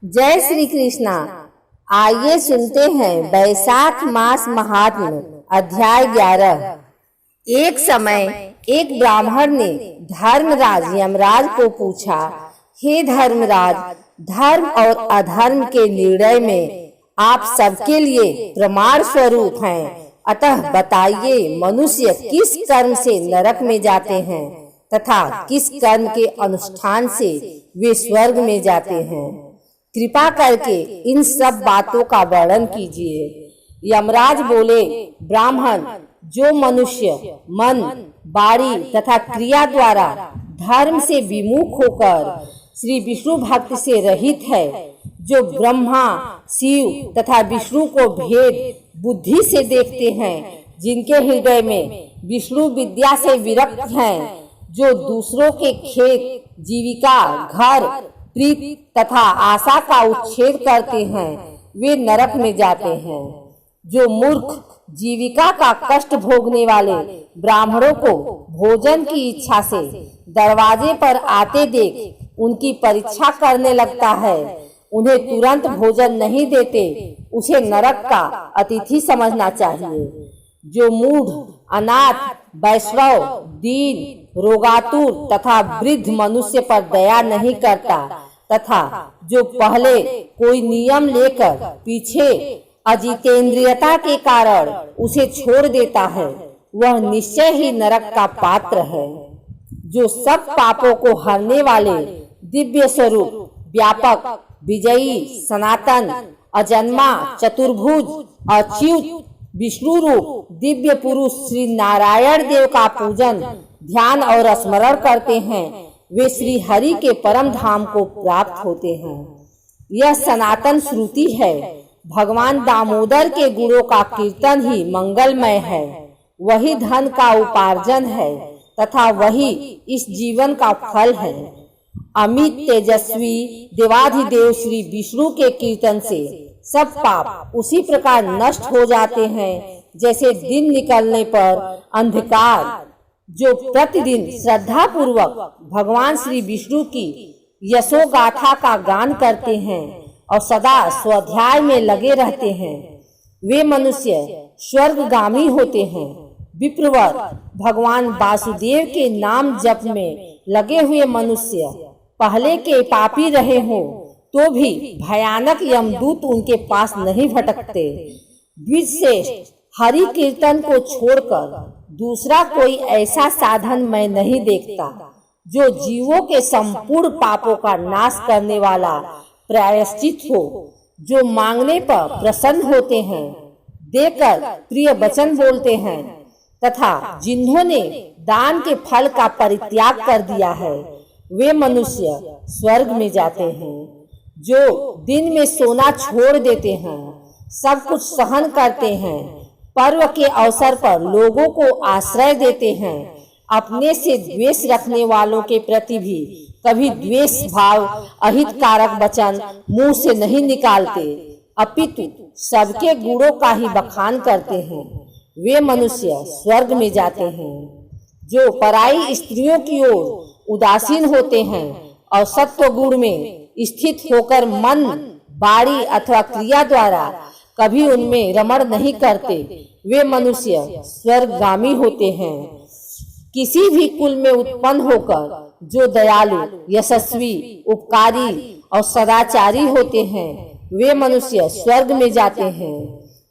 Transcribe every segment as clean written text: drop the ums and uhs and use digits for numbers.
जय श्री कृष्णा। आइए सुनते हैं वैशाख मास महात्म्य अध्याय 11। एक समय एक ब्राह्मण ने धर्मराज यमराज को पूछा, हे धर्मराज, धर्म और अधर्म के निर्णय में आप सबके लिए प्रमाण स्वरूप हैं, अतः बताइए मनुष्य किस कर्म से नरक में जाते हैं तथा किस कर्म के अनुष्ठान से वे स्वर्ग में जाते हैं। कृपा करके इन सब बातों का वर्णन कीजिए। यमराज बोले, ब्राह्मण, जो मनुष्य मन, वाणी तथा क्रिया द्वारा धर्म से विमुख होकर श्री विष्णु भक्ति से रहित है, जो ब्रह्मा, शिव तथा विष्णु को भेद बुद्धि से देखते हैं, जिनके हृदय में विष्णु विद्या से विरक्त हैं, जो दूसरों के खेत, जीविका, घर, प्रीति तथा आशा का उच्छेद करते हैं, वे नरक में जाते हैं। जो मूर्ख जीविका का कष्ट भोगने वाले ब्राह्मणों को भोजन की इच्छा से दरवाजे पर आते देख उनकी परीक्षा करने लगता है, उन्हें तुरंत भोजन नहीं देते, उसे नरक का अतिथि समझना चाहिए। जो मूढ़, अनाथ, वैष्णव, दीन, रोगातुर तथा वृद्ध मनुष्य पर दया नहीं करता तथा जो पहले कोई नियम लेकर पीछे अजितेंद्रियता के कारण उसे छोड़ देता है, वह निश्चय ही नरक का पात्र है। जो सब पापों को हरने वाले दिव्य स्वरूप, व्यापक, विजयी, सनातन, अजन्मा, चतुर्भुज, अच्युत, विष्णु रूप दिव्य पुरुष श्री नारायण देव का पूजन, ध्यान और स्मरण करते हैं, वे श्री हरि के परम धाम को प्राप्त होते हैं। यह सनातन श्रुति है। भगवान दामोदर के गुणों का कीर्तन ही मंगलमय है, वही धन का उपार्जन है तथा वही इस जीवन का फल है। अमित तेजस्वी देवाधिदेव श्री विष्णु के कीर्तन से सब पाप उसी प्रकार नष्ट हो जाते हैं जैसे दिन निकलने पर अंधकार। जो प्रतिदिन श्रद्धा पूर्वक भगवान श्री विष्णु की यशोगाथा का गान करते हैं और सदा स्वाध्याय में लगे रहते हैं, वे मनुष्य स्वर्गगामी होते हैं। विप्रवर, भगवान वासुदेव के नाम जप में लगे हुए मनुष्य पहले के पापी रहे हो तो भी भयानक यमदूत उनके पास नहीं भटकते। द्विजश्रेष्ठ, हरि कीर्तन को छोड़कर दूसरा कोई ऐसा साधन मैं नहीं देखता जो जीवों के संपूर्ण पापों का नाश करने वाला प्रायश्चित हो। जो मांगने पर प्रसन्न होते हैं, देकर प्रिय वचन बोलते हैं तथा जिन्होंने दान के फल का परित्याग कर दिया है, वे मनुष्य स्वर्ग में जाते हैं। जो दिन में सोना छोड़ देते हैं, सब कुछ सहन करते हैं, पर्व के अवसर पर लोगों को आश्रय देते हैं, अपने से द्वेष रखने वालों के प्रति भी कभी द्वेष भाव अहितकारक वचन मुंह से नहीं निकालते, अपितु सबके गुणों का ही बखान करते हैं, वे मनुष्य स्वर्ग में जाते हैं। जो पराई स्त्रियों की ओर उदासीन होते हैं और सत्व गुण में स्थित होकर मन, वाणी अथवा क्रिया द्वारा कभी उनमें रमण नहीं करते, वे मनुष्य स्वर्गगामी होते हैं। किसी भी कुल में उत्पन्न होकर जो दयालु, यशस्वी, उपकारी और सदाचारी होते हैं, वे मनुष्य स्वर्ग में जाते हैं।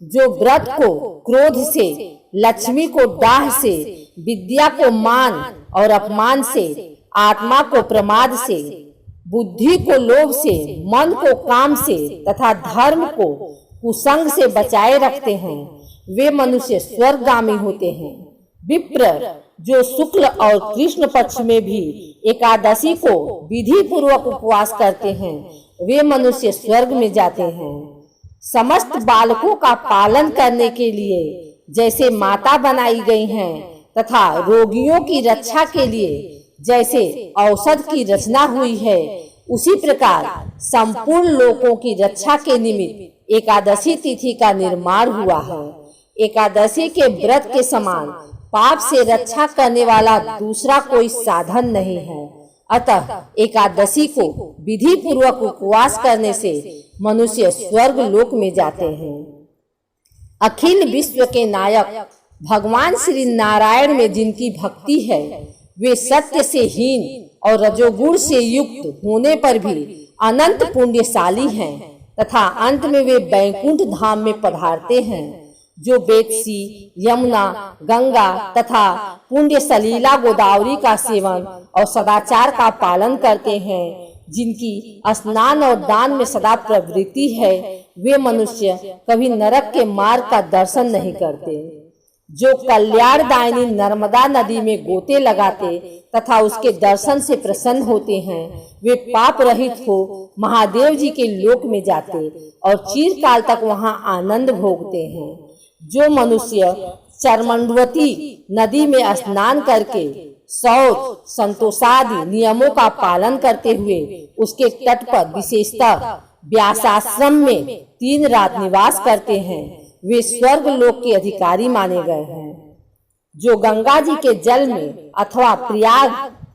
जो व्रत को क्रोध से, लक्ष्मी को दाह से, विद्या को मान और अपमान से, आत्मा को प्रमाद से, बुद्धि को लोभ से, मन को काम से तथा धर्म को कुसंग से बचाए रखते हैं, वे मनुष्य स्वर्गगामी होते हैं। विप्र, जो शुक्ल और कृष्ण पक्ष में भी एकादशी को विधि पूर्वक उपवास करते हैं, वे मनुष्य स्वर्ग में जाते हैं। समस्त बालकों का पालन करने के लिए जैसे माता बनाई गई हैं तथा रोगियों की रक्षा के लिए जैसे औषध की रचना हुई है, उसी प्रकार संपूर्ण लोगों की रक्षा के निमित्त एकादशी तिथि का निर्माण हुआ है। एकादशी के व्रत के समान पाप से रक्षा करने वाला दूसरा कोई साधन नहीं है। अतः एकादशी को विधि पूर्वक उपवास करने से मनुष्य स्वर्ग लोक में जाते हैं। अखिल विश्व के नायक भगवान श्री नारायण में जिनकी भक्ति है, वे सत्य से हीन और रजोगुण से युक्त होने पर भी अनंत पुण्यशाली हैं तथा अंत में वे बैकुंठ धाम में पधारते हैं। जो बेतसी, यमुना, गंगा तथा पुण्य सलीला गोदावरी का सेवन और सदाचार का पालन करते हैं, जिनकी स्नान और दान में सदा प्रवृत्ति है, वे मनुष्य कभी नरक के मार्ग का दर्शन नहीं करते। जो कल्याणदायिनी नर्मदा नदी में गोते लगाते तथा उसके दर्शन से प्रसन्न होते हैं, वे पाप रहित हो महादेव जी के लोक में जाते और चिरकाल तक वहां आनंद भोगते हैं। जो मनुष्य चरमंडवती नदी में स्नान करके शौच, संतोषादि नियमों का पालन करते हुए उसके तट पर विशेषतः व्यासाश्रम में 3 रात निवास करते हैं, वे स्वर्ग लोक के अधिकारी माने गए हैं। जो गंगा जी के जल में अथवा प्रयाग,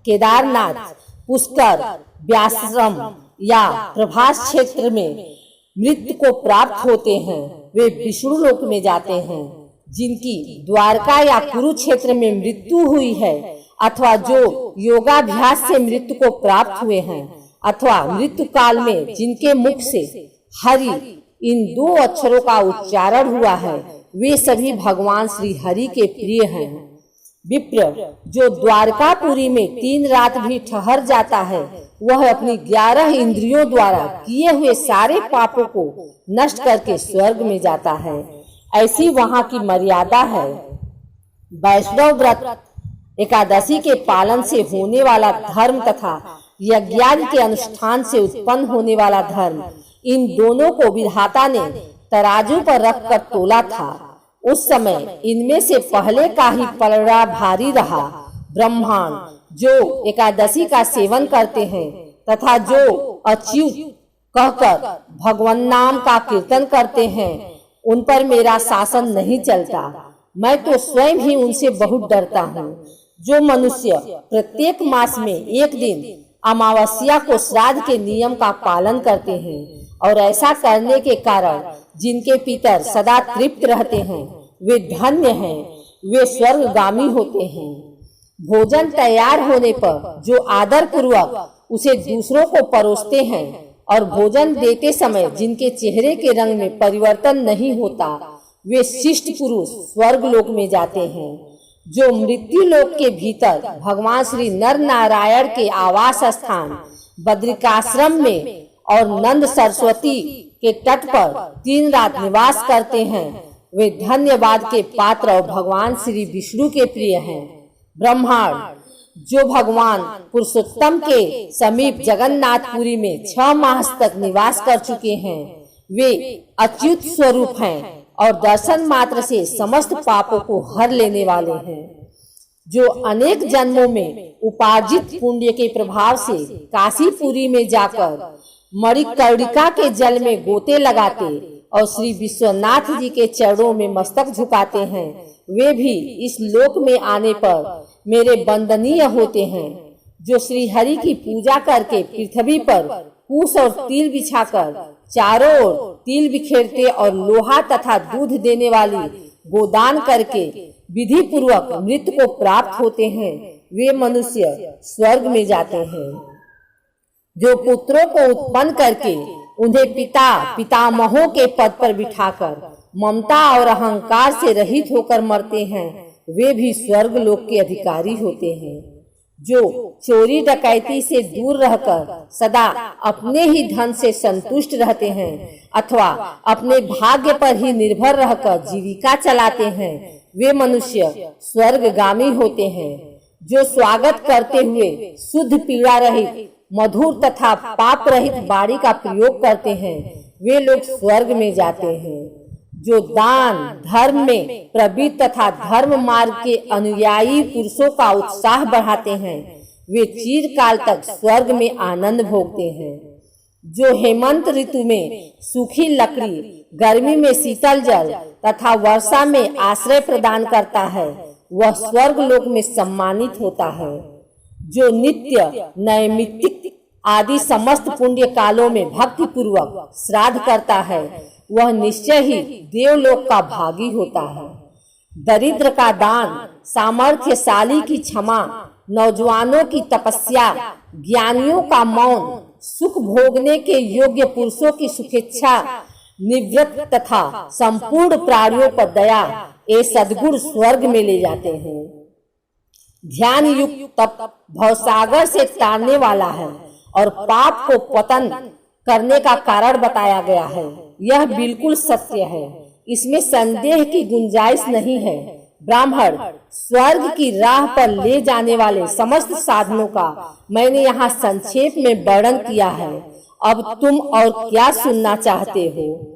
केदारनाथ, पुष्कर, व्यासाश्रम या प्रभास क्षेत्र में मृत्यु को प्राप्त होते हैं, वे विष्णु लोक में जाते हैं। जिनकी द्वारका या कुरुक्षेत्र में मृत्यु हुई है, अथवा जो योगाभ्यास से मृत्यु को प्राप्त हुए हैं, अथवा मृत्यु काल में जिनके मुख से हरि इन 2 अक्षरों का उच्चारण हुआ है, वे सभी भगवान श्री हरि के प्रिय हैं। विप्र, जो द्वारकापुरी में 3 रात भी ठहर जाता है, वह अपनी 11 इंद्रियों द्वारा किए हुए सारे पापों को नष्ट करके स्वर्ग में जाता है। ऐसी वहाँ की मर्यादा है। वैष्णव व्रत, एकादशी के पालन से होने वाला धर्म तथा यज्ञादि के अनुष्ठान से उत्पन्न होने वाला धर्म, इन दोनों को विधाता ने तराजू पर रखकर तोला था। उस समय इनमें से पहले का ही पलड़ा भारी रहा। ब्राह्मण जो एकादशी का सेवन करते हैं तथा जो अच्युत कहकर भगवान नाम का कीर्तन करते हैं, उन पर मेरा शासन नहीं चलता। मैं तो स्वयं ही उनसे बहुत डरता हूँ। जो मनुष्य प्रत्येक मास में एक दिन अमावस्या को श्राद्ध के नियम का पालन करते हैं और ऐसा करने के कारण जिनके पितर सदा तृप्त रहते हैं, वे धन्य हैं, वे स्वर्गगामी होते हैं। भोजन तैयार होने पर जो आदर पूर्वक उसे दूसरों को परोसते हैं और भोजन देते समय जिनके चेहरे के रंग में परिवर्तन नहीं होता, वे शिष्ट पुरुष स्वर्ग लोक में जाते हैं। जो मृत्यु लोक के भीतर भगवान श्री नर नारायण के आवास स्थान बद्रिकाश्रम में और नंद सरस्वती के तट पर 3 रात निवास करते हैं, वे धन्यवाद के पात्र और भगवान श्री विष्णु के प्रिय हैं। ब्रह्मांड, जो भगवान पुरुषोत्तम के समीप जगन्नाथपुरी में 6 माह तक निवास कर चुके हैं, वे अच्युत स्वरूप हैं और दर्शन मात्र से समस्त पापों को हर लेने वाले हैं। जो अनेक जन्मों में उपार्जित पुण्य के प्रभाव से काशीपुरी में जाकर मणिकर्णिका के जल में गोते लगाते और श्री विश्वनाथ जी के चरणों में मस्तक झुकाते हैं, वे भी इस लोक में आने पर मेरे वंदनीय होते हैं। जो श्री हरि की पूजा करके पृथ्वी पर कुश और तिल बिछाकर चारों ओर तिल बिखेरते और लोहा तथा दूध देने वाली गोदान करके विधि पूर्वक मृत्यु को प्राप्त होते हैं, वे मनुष्य स्वर्ग में जाते हैं। जो पुत्रों को उत्पन्न करके उन्हें पिता पितामहों के पद पर बिठाकर ममता और अहंकार से रहित होकर मरते हैं, वे भी स्वर्ग लोक के अधिकारी होते हैं। जो चोरी डकैती से दूर रहकर सदा अपने ही धन से संतुष्ट रहते हैं अथवा अपने भाग्य पर ही निर्भर रहकर जीविका चलाते हैं, वे मनुष्य स्वर्गगामी होते हैं। जो स्वागत करते हुए शुद्ध पीड़ा रहित मधुर तथा पाप रहित वाणी का प्रयोग करते हैं, वे लोग स्वर्ग में जाते हैं। जो दान धर्म में प्रवृत्त तथा धर्म मार्ग के अनुयायी पुरुषों का उत्साह बढ़ाते हैं, वे चिरकाल तक स्वर्ग में आनंद भोगते हैं। जो हेमंत ऋतु में सूखी लकड़ी, गर्मी में शीतल जल तथा वर्षा में आश्रय प्रदान करता है, वह स्वर्ग लोक में सम्मानित होता है। जो नित्य नैमित्तिक आदि समस्त पुण्य कालों में भक्ति पूर्वक श्राद्ध करता है वह निश्चय ही देवलोक का भागी होता है। दरिद्र का दान, सामर्थ्यशाली की क्षमा, नौजवानों की तपस्या, ज्ञानियों का मौन, सुख भोगने के योग्य पुरुषों की सुखेच्छा, निवृत्त तथा संपूर्ण प्राणियों पर दया, ये सद्गुण स्वर्ग में ले जाते हैं। ध्यान युक्त तप भवसागर से तारने वाला है और पाप को पतन करने का कारण बताया गया है। यह बिल्कुल सत्य है, इसमें संदेह की गुंजाइश नहीं है। ब्राह्मण, स्वर्ग की राह पर ले जाने वाले समस्त साधनों का मैंने यहाँ संक्षेप में वर्णन किया है। अब तुम और क्या सुनना चाहते हो?